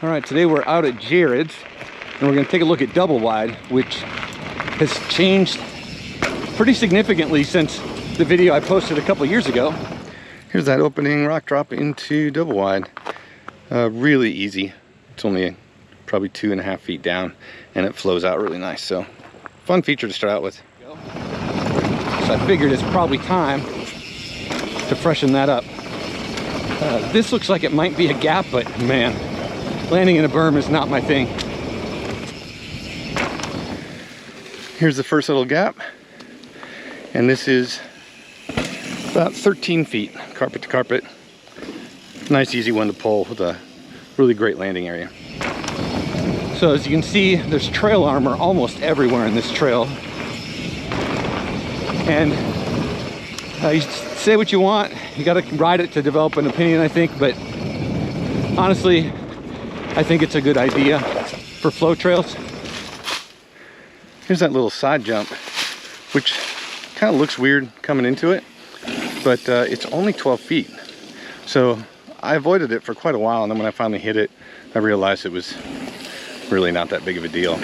All right, today we're out at Jarrod's and we're gonna take a look at DoubleWide, which has changed pretty significantly since the video I posted a couple years ago. Here's that opening rock drop into DoubleWide. Really easy. It's only probably 2.5 feet down and it flows out really nice. So fun feature to start out with. So I figured it's probably time to freshen that up. This looks like it might be a gap, but man, landing in a berm is not my thing. Here's the first little gap, and this is about 13 feet, carpet to carpet. Nice easy one to pull with a really great landing area. So as you can see, there's trail armor almost everywhere in this trail. And you say what you want, you gotta ride it to develop an opinion, I think, but honestly, I think it's a good idea for flow trails. Here's that little side jump, which kind of looks weird coming into it, but it's only 12 feet. So I avoided it for quite a while, and then when I finally hit it, I realized it was really not that big of a deal.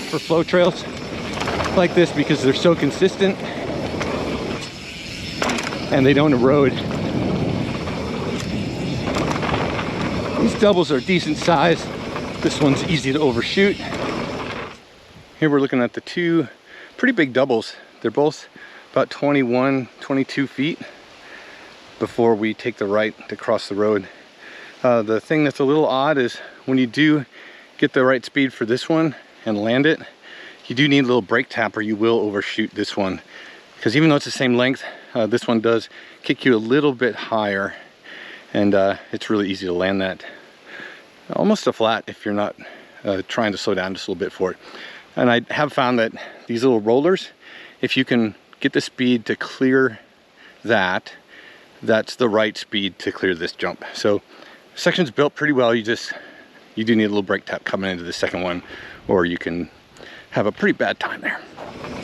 For flow trails like this, because they're so consistent and they don't erode. These doubles are decent size. This one's easy to overshoot. Here we're looking at the two pretty big doubles. They're both about 21, 22 feet before we take the right to cross the road. The thing that's a little odd is when you do get the right speed for this one and land it, you do need a little brake tap or you will overshoot this one. Because even though it's the same length, this one does kick you a little bit higher, and it's really easy to land that almost a flat if you're not trying to slow down just a little bit for it. And I have found that these little rollers, if you can get the speed to clear that, that's the right speed to clear this jump. So section's built pretty well. You do need a little brake tap coming into the second one, or you can have a pretty bad time there.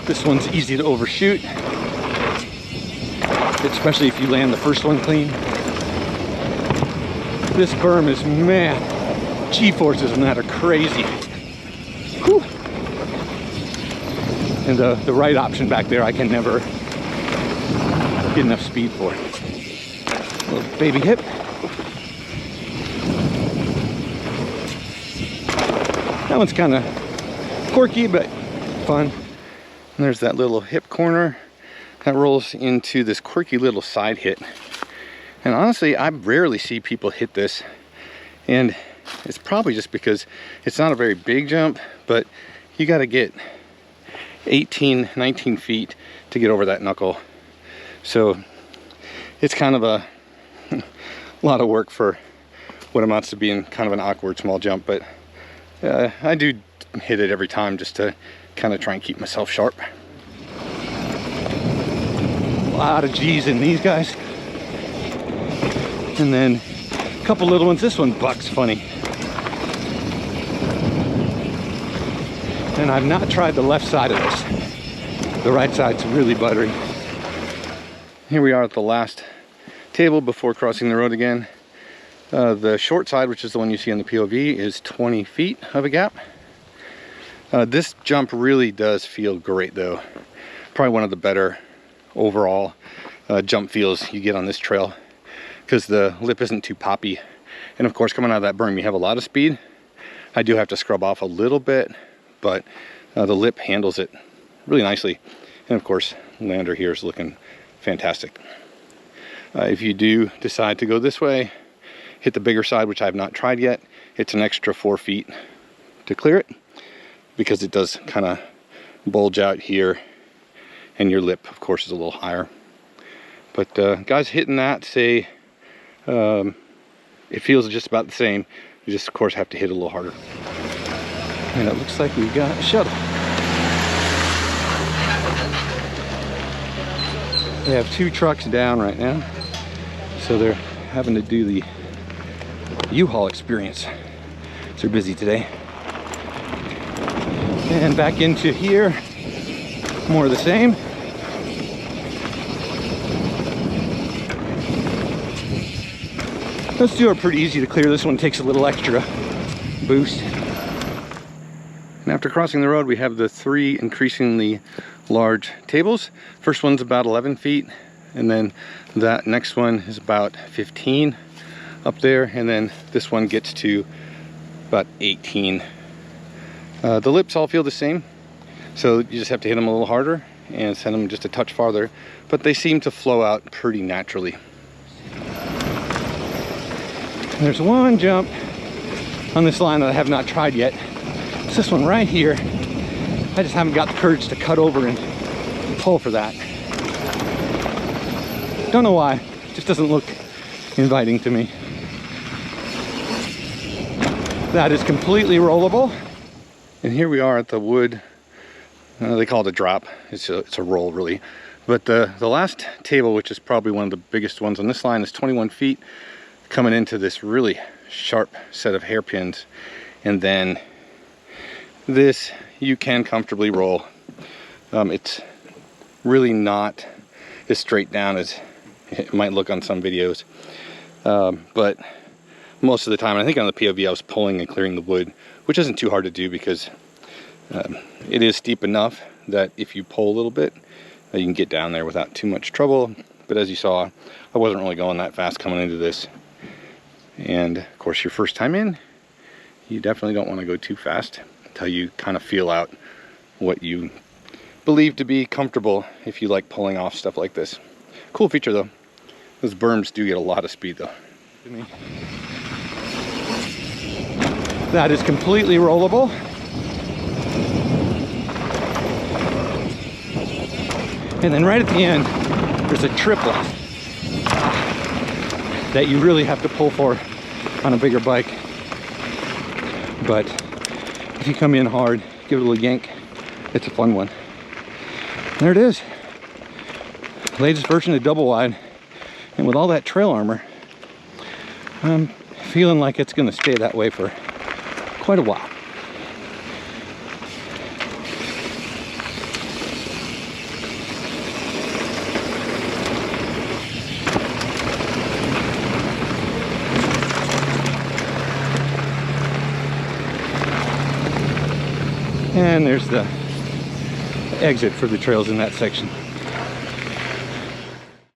This one's easy to overshoot, especially if you land the first one clean. This berm is, man, G-forces on that are crazy. Whew. And the right option back there, I can never get enough speed for it. Little baby hip. That one's kind of quirky, but fun. And there's that little hip corner that rolls into this quirky little side hit. And honestly, I rarely see people hit this. And it's probably just because it's not a very big jump, but you got to get 18, 19 feet to get over that knuckle. So it's kind of a lot of work for what amounts to being kind of an awkward small jump, but I do hit it every time just to kind of try and keep myself sharp. A lot of G's in these guys. And then a couple little ones. This one bucks funny. And I've not tried the left side of this. The right side's really buttery. Here we are at the last table before crossing the road again. The short side, which is the one you see on the POV, is 20 feet of a gap. This jump really does feel great though. Probably one of the better overall jump feels you get on this trail, because the lip isn't too poppy. And of course, coming out of that berm, you have a lot of speed. I do have to scrub off a little bit, but the lip handles it really nicely. And of course, lander here is looking fantastic. If you do decide to go this way, hit the bigger side, which I have not tried yet, it's an extra 4 feet to clear it, because it does kind of bulge out here, and your lip, of course, is a little higher. But guys hitting that say it feels just about the same. You just, of course, have to hit it a little harder. And it looks like we got a shuttle. They have 2 trucks down right now, so they're having to do the U-Haul experience. So they're busy today. And back into here, more of the same. Those two are pretty easy to clear. This one takes a little extra boost. And after crossing the road, we have the 3 increasingly large tables. First one's about 11 feet, and then that next one is about 15 up there, and then this one gets to about 18. The lips all feel the same, so you just have to hit them a little harder and send them just a touch farther, but they seem to flow out pretty naturally. There's one jump on this line that I have not tried yet. It's this one right here. I just haven't got the courage to cut over and pull for that. Don't know why, it just doesn't look inviting to me. That is completely rollable. And here we are at the wood, they call it a drop. It's a roll really. But the last table, which is probably one of the biggest ones on this line, is 21 feet, coming into this really sharp set of hairpins. And then this you can comfortably roll. It's really not as straight down as it might look on some videos. But most of the time, I think on the POV I was pulling and clearing the wood, which isn't too hard to do because it is steep enough that if you pull a little bit, you can get down there without too much trouble. But as you saw, I wasn't really going that fast coming into this. And of course, your first time in, you definitely don't want to go too fast until you kind of feel out what you believe to be comfortable if you like pulling off stuff like this. Cool feature though. Those berms do get a lot of speed though. That is completely rollable. And then right at the end, there's a triple that you really have to pull for on a bigger bike. But if you come in hard, give it a little yank, it's a fun one. There it is. Latest version of DoubleWide. And with all that trail armor, I'm feeling like it's gonna stay that way for quite a while. And there's the exit for the trails in that section.